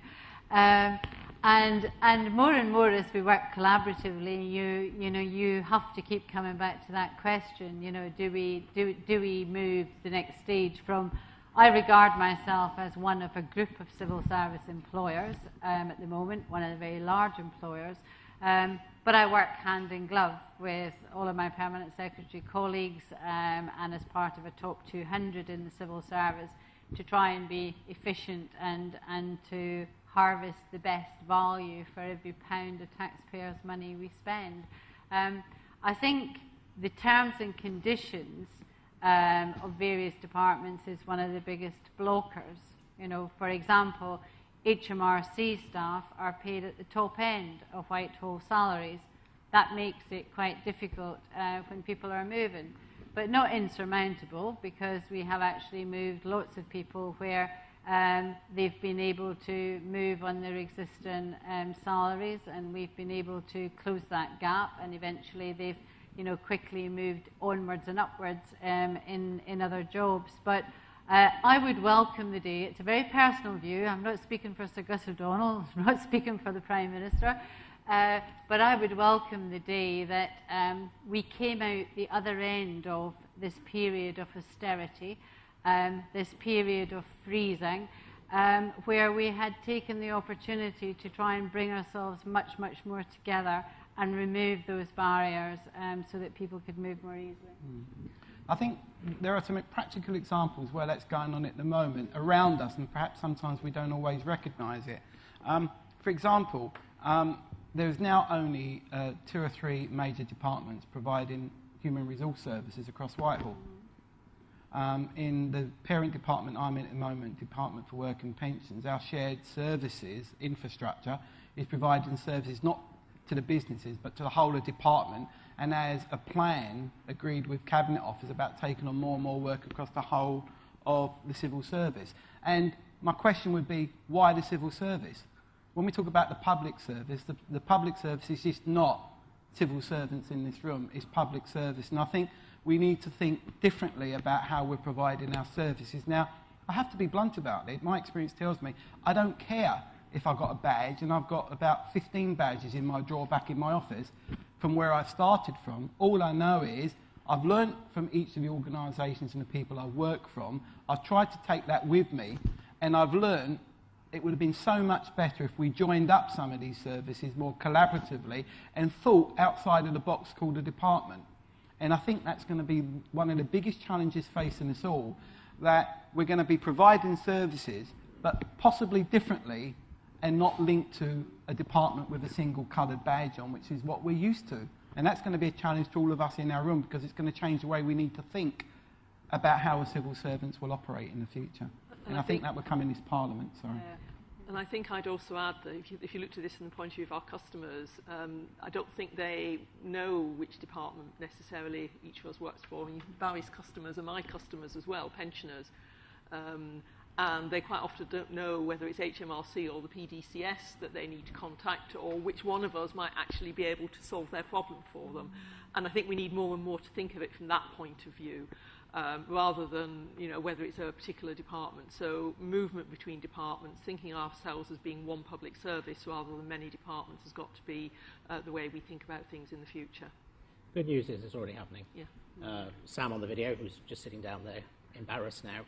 And more and more as we work collaboratively, you have to keep coming back to that question. You know, do we move the next stage from? I regard myself as one of a group of civil service employers at the moment, one of the very large employers. But I work hand in glove with all of my permanent secretary colleagues and as part of a top 200 in the civil service to try and be efficient and to harvest the best value for every pound of taxpayers' money we spend. I think the terms and conditions of various departments is one of the biggest blockers. You know, for example, HMRC staff are paid at the top end of Whitehall salaries. That makes it quite difficult when people are moving, but not insurmountable, because we have actually moved lots of people where they've been able to move on their existing salaries, and we've been able to close that gap, and eventually they've, you know, quickly moved onwards and upwards in other jobs. But I would welcome the day, it's a very personal view, I'm not speaking for Sir Gus O'Donnell, I'm not speaking for the Prime Minister, but I would welcome the day that we came out the other end of this period of austerity, this period of freezing, where we had taken the opportunity to try and bring ourselves much, much more together and remove those barriers so that people could move more easily. I think there are some practical examples where that's going on at the moment around us, and perhaps sometimes we don't always recognise it. For example, there's now only 2 or 3 major departments providing human resource services across Whitehall. In the parent department I'm in at the moment, Department for Work and Pensions, our shared services infrastructure is providing services not to the businesses but to the whole of the department, and has a plan agreed with Cabinet Office about taking on more and more work across the whole of the civil service. And my question would be, why the civil service? When we talk about the public service, the public service is just not civil servants in this room, it's public service. And I think we need to think differently about how we're providing our services. Now, I have to be blunt about it. My experience tells me I don't care if I've got a badge, and I've got about 15 badges in my drawer back in my office from where I started from. All I know is I've learnt from each of the organisations and the people I work from. I've tried to take that with me, and I've learned it would have been so much better if we joined up some of these services more collaboratively and thought outside of the box called a department. And I think that's going to be one of the biggest challenges facing us all, that we're going to be providing services, but possibly differently and not linked to a department with a single coloured badge on, which is what we're used to. And that's going to be a challenge to all of us in our room, because it's going to change the way we need to think about how our civil servants will operate in the future. And I think that will come in this Parliament, sorry. And I think I'd also add that if you look at this from the point of view of our customers, I don't think they know which department necessarily each of us works for. I mean, Barry's customers are my customers as well, pensioners. And they quite often don't know whether it's HMRC or the PDCS that they need to contact, or which one of us might actually be able to solve their problem for them. And I think we need more and more to think of it from that point of view, rather than whether it's a particular department. So movement between departments, thinking of ourselves as being one public service rather than many departments, has got to be the way we think about things in the future. Good news is it's already happening. Yeah. Sam on the video, who's just sitting down there, embarrassed now.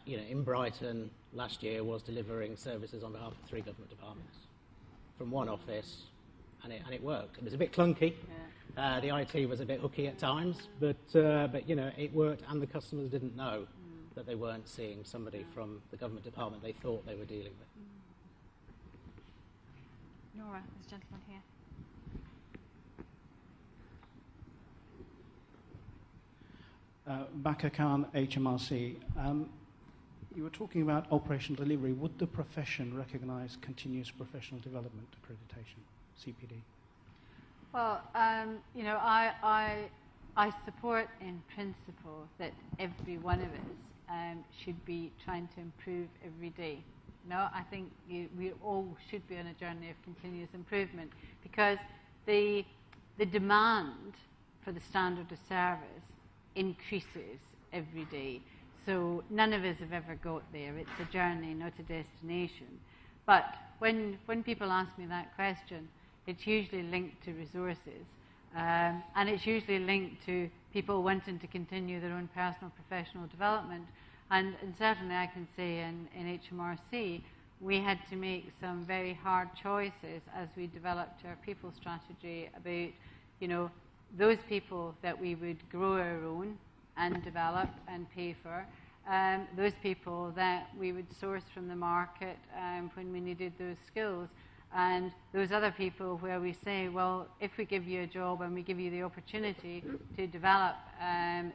In Brighton last year was delivering services on behalf of 3 government departments from one office, and it worked. It was a bit clunky. Yeah. The IT was a bit hooky at times, but it worked, and the customers didn't know that they weren't seeing somebody from the government department they thought they were dealing with. Nora, this gentleman here. Bakar Khan, HMRC. You were talking about operational delivery. Would the profession recognise continuous professional development accreditation, CPD? Well, I support in principle that every one of us should be trying to improve every day. I think we all should be on a journey of continuous improvement, because the demand for the standard of service increases every day. So none of us have ever got there. It's a journey, not a destination. But when people ask me that question, it's usually linked to resources. And it's usually linked to people wanting to continue their own personal professional development. And certainly I can say in HMRC, we had to make some very hard choices as we developed our people strategy about, those people that we would grow our own and develop and pay for, those people that we would source from the market when we needed those skills, and those other people where we say, well, if we give you a job and we give you the opportunity to develop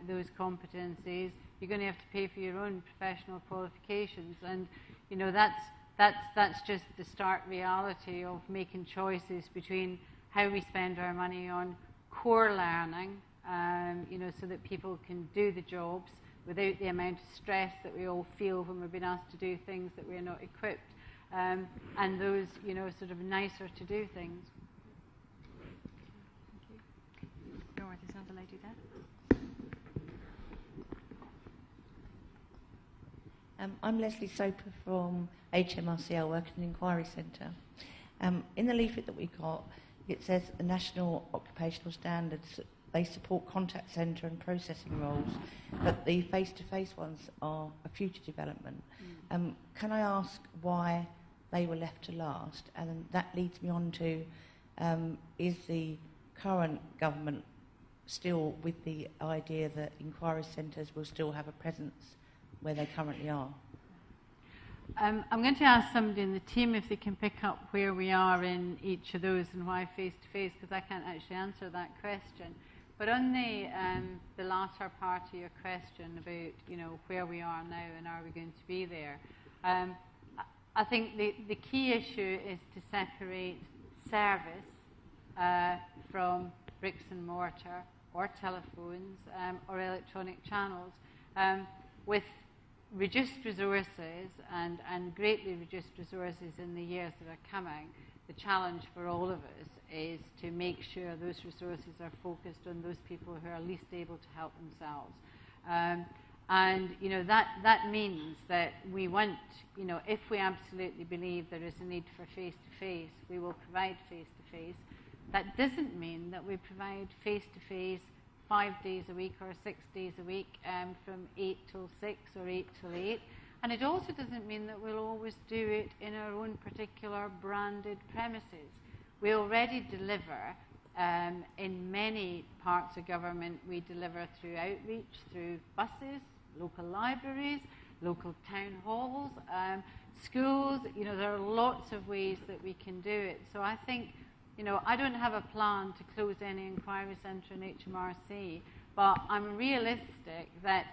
those competencies, you're going to have to pay for your own professional qualifications. And that's just the stark reality of making choices between how we spend our money on core learning, so that people can do the jobs without the amount of stress that we all feel when we're being asked to do things that we're not equipped, and those, sort of nicer to do things. All right, there's another lady there. I'm Leslie Soper from HMRC. I work at an inquiry centre. In the leaflet that we got, it says the national occupational standards, they support contact centre and processing roles, but the face-to-face ones are a future development. Can I ask why they were left to last? And that leads me on to, is the current government still with the idea that inquiry centres will still have a presence where they currently are? I'm going to ask somebody in the team if they can pick up where we are in each of those and why face-to-face, because I can't actually answer that question. But on the latter part of your question about, where we are now and are we going to be there, I think the key issue is to separate service from bricks and mortar or telephones or electronic channels. With reduced resources and greatly reduced resources in the years that are coming, the challenge for all of us is to make sure those resources are focused on those people who are least able to help themselves. And that means that we want, if we absolutely believe there is a need for face-to-face, we will provide face-to-face. That doesn't mean that we provide face-to-face 5 days a week or 6 days a week from 8 till 6 or 8 till 8. And it also doesn't mean that we'll always do it in our own particular branded premises. We already deliver in many parts of government. We deliver through outreach, through buses, local libraries, local town halls, schools. There are lots of ways that we can do it. So I think, I don't have a plan to close any inquiry centre in HMRC, but I'm realistic that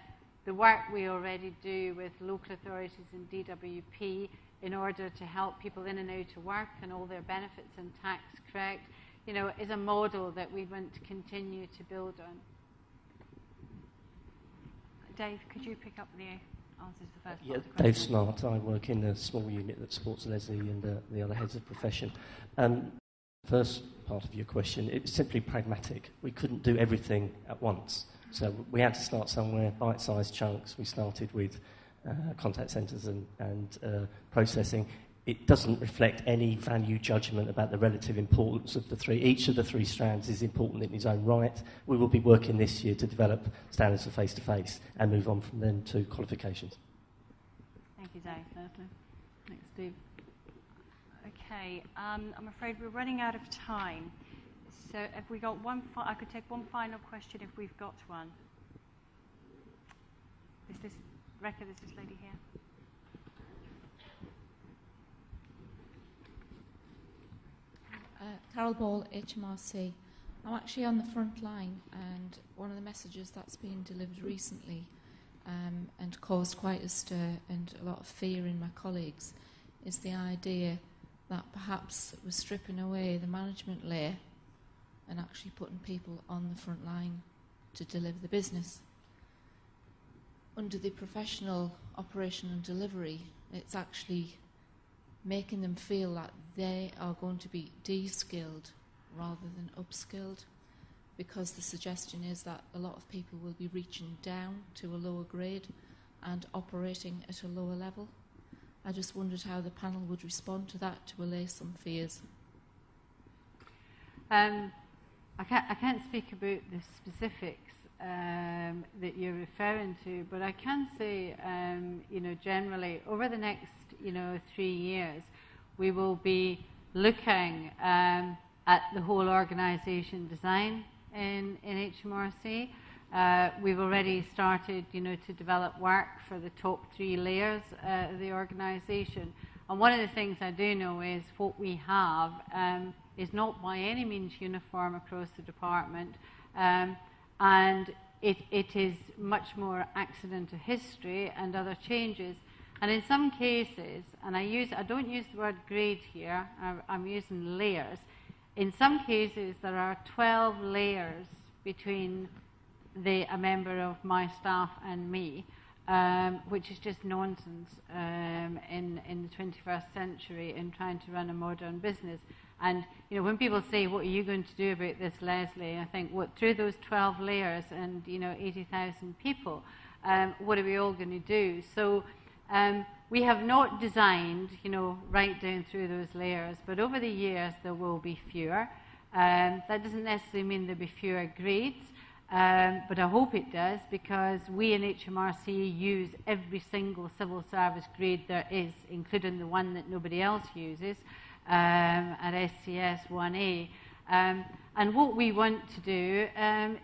the work we already do with local authorities and DWP in order to help people in and out of work and all their benefits and tax correct, you know, is a model that we want to continue to build on. Dave, could you pick up the answer to the first Yeah, part of the question? Dave Smart. I work in a small unit that supports Leslie and the other heads of profession. First part of your question, it's simply pragmatic. We couldn't do everything at once. So we had to start somewhere, bite-sized chunks. We started with contact centres and processing. It doesn't reflect any value judgment about the relative importance of the three. Each of the three strands is important in its own right. We will be working this year to develop standards for face-to-face and move on from then to qualifications. Thank you, Dave. Leslie. Thanks, Steve. Okay, I'm afraid we're running out of time. So have we got one? I could take one final question if we've got one. Is this Rebecca? Is this lady here? Carol Ball, HMRC. I'm actually on the front line, and one of the messages that's been delivered recently and caused quite a stir and a lot of fear in my colleagues is the idea that perhaps we're stripping away the management layer and actually putting people on the front line to deliver the business. Under the professional operation and delivery, it's actually making them feel that they are going to be de-skilled rather than upskilled, because the suggestion is that a lot of people will be reaching down to a lower grade and operating at a lower level. I just wondered how the panel would respond to that to allay some fears. I can't speak about the specifics that you're referring to, but I can say, you know, generally over the next, 3 years, we will be looking at the whole organisation design in HMRC. We've already started, to develop work for the top 3 layers of the organisation. And one of the things I do know is what we have is not by any means uniform across the department, and it is much more accident to history and other changes. And in some cases, and I don't use the word grade here, I'm using layers. In some cases, there are 12 layers between a member of my staff and me, which is just nonsense in the 21st century in trying to run a modern business. And when people say, "What are you going to do about this, Leslie?" I think, through those 12 layers and 80,000 people, what are we all going to do? So we have not designed, right down through those layers, but over the years there will be fewer. That doesn't necessarily mean there'll be fewer grades, but I hope it does, because we in HMRC use every single civil service grade there is, including the one that nobody else uses, at SCS 1A. And what we want to do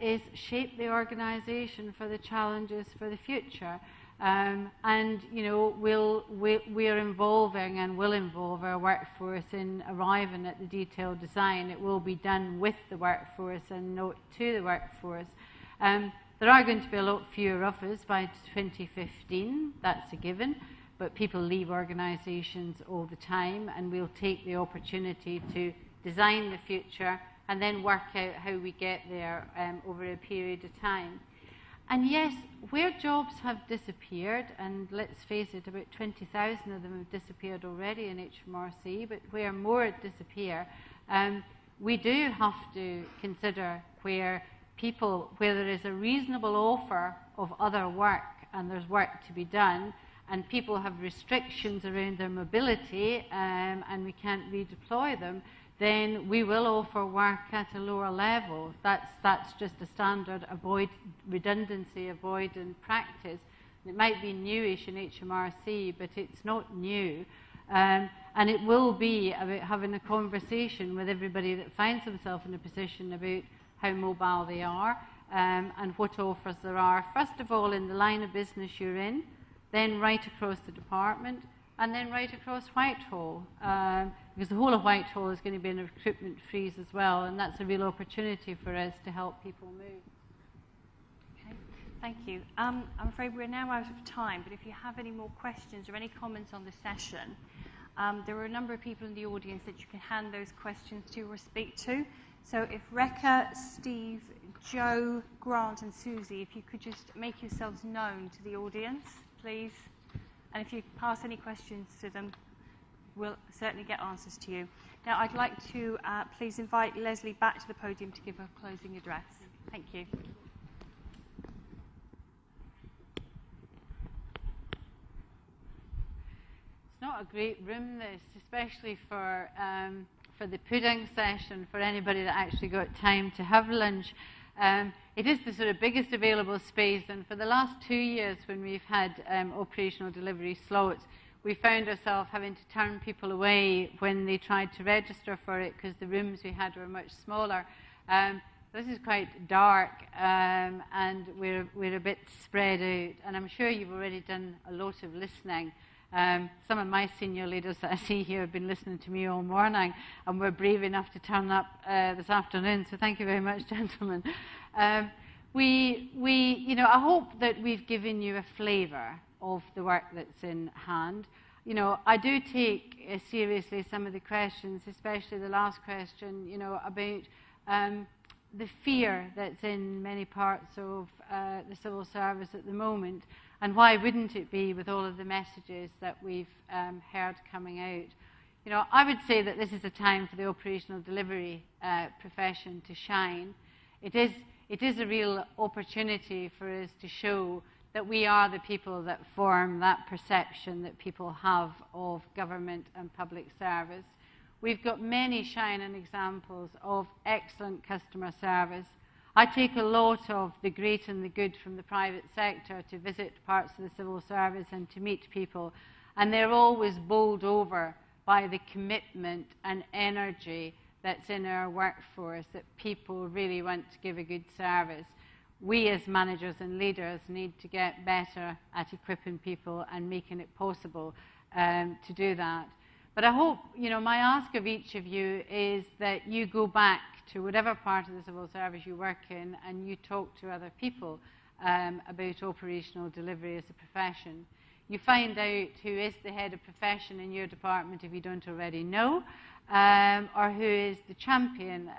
is shape the organisation for the challenges for the future. And we are involving and will involve our workforce in arriving at the detailed design. It will be done with the workforce and not to the workforce. There are going to be a lot fewer of us by 2015, that's a given, but people leave organisations all the time, and we'll take the opportunity to design the future and then work out how we get there over a period of time. And yes, where jobs have disappeared, and let's face it, about 20,000 of them have disappeared already in HMRC, but where more disappear, we do have to consider where there is a reasonable offer of other work and there's work to be done, and people have restrictions around their mobility and we can't redeploy them, then we will offer work at a lower level. That's just a standard redundancy avoidance practice. It might be newish in HMRC, but it's not new. And it will be about having a conversation with everybody that finds themselves in a position about how mobile they are and what offers there are. First of all, in the line of business you're in, then right across the department, and then right across Whitehall, because the whole of Whitehall is going to be in a recruitment freeze as well, and that's a real opportunity for us to help people move. Okay, thank you. I'm afraid we're now out of time, but if you have any more questions or any comments on the session, There are a number of people in the audience that you can hand those questions to or speak to. So if Rekha, Steve, Joe, Grant and Susie, if you could just make yourselves known to the audience, please. And if you pass any questions to them, we'll certainly get answers to you. Now, I'd like to please invite Leslie back to the podium to give a closing address. Thank you. It's not a great room, this, especially for the pudding session, for anybody that actually got time to have lunch. It is the sort of biggest available space, and for the last 2 years when we've had operational delivery slots, we found ourselves having to turn people away when they tried to register for it because the rooms we had were much smaller. This is quite dark, and we're a bit spread out, and I'm sure you've already done a lot of listening. Some of my senior leaders that I see here have been listening to me all morning and were brave enough to turn up this afternoon, so thank you very much, gentlemen. I hope that we've given you a flavour of the work that's in hand. I do take seriously some of the questions, especially the last question, about the fear that's in many parts of the civil service at the moment. And why wouldn't it be with all of the messages that we've heard coming out? I would say that this is a time for the operational delivery profession to shine. It is a real opportunity for us to show that we are the people that form that perception that people have of government and public service. We've got many shining examples of excellent customer service. I take a lot of the great and the good from the private sector to visit parts of the civil service and to meet people, and they're always bowled over by the commitment and energy that's in our workforce, that people really want to give a good service. We as managers and leaders need to get better at equipping people and making it possible to do that. But I hope, my ask of each of you is that you go back to whatever part of the civil service you work in and you talk to other people about operational delivery as a profession. You find out who is the head of profession in your department if you don't already know, or who is the champion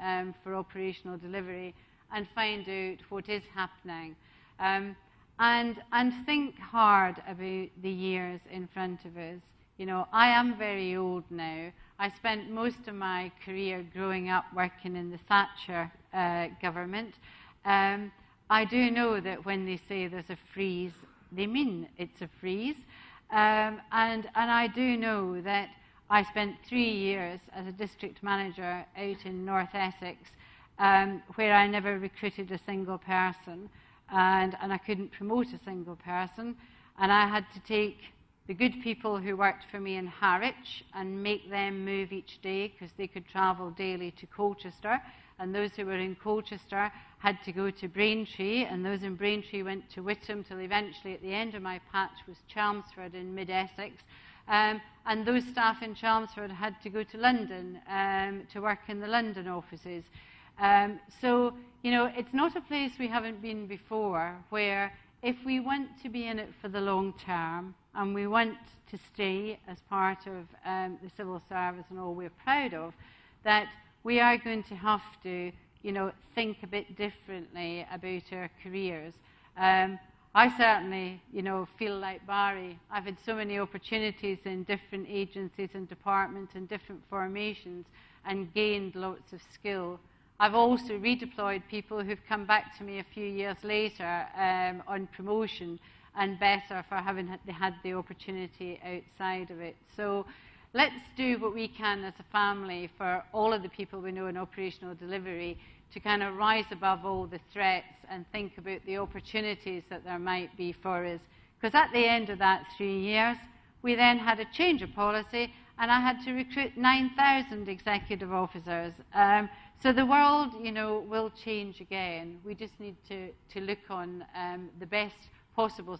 for operational delivery, and find out what is happening. And think hard about the years in front of us. I am very old now. I spent most of my career growing up working in the Thatcher government. I do know that when they say there's a freeze, they mean it's a freeze. And I do know that I spent 3 years as a district manager out in North Essex, where I never recruited a single person, and I couldn't promote a single person, and I had to take the good people who worked for me in Harwich and make them move each day because they could travel daily to Colchester, and those who were in Colchester had to go to Braintree, and those in Braintree went to Whittam till eventually at the end of my patch was Chelmsford in mid-Essex, and those staff in Chelmsford had to go to London to work in the London offices. So, it's not a place we haven't been before, where if we want to be in it for the long term and we want to stay as part of the civil service and all we're proud of, that we are going to have to, think a bit differently about our careers. I certainly, feel like Barry. I've had so many opportunities in different agencies and departments and different formations and gained lots of skill. I've also redeployed people who've come back to me a few years later on promotion and better for having had the opportunity outside of it. So let's do what we can as a family for all of the people we know in operational delivery to kind of rise above all the threats and think about the opportunities that there might be for us. Because at the end of that 3 years, we then had a change of policy and I had to recruit 9,000 executive officers. So the world, will change again. We just need to look on the best possible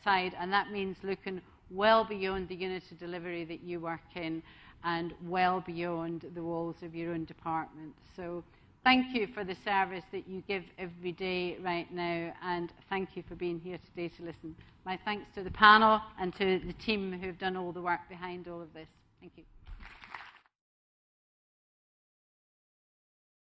side, and that means looking well beyond the unit of delivery that you work in and well beyond the walls of your own department. So thank you for the service that you give every day right now, and thank you for being here today to listen. My thanks to the panel and to the team who have done all the work behind all of this. Thank you.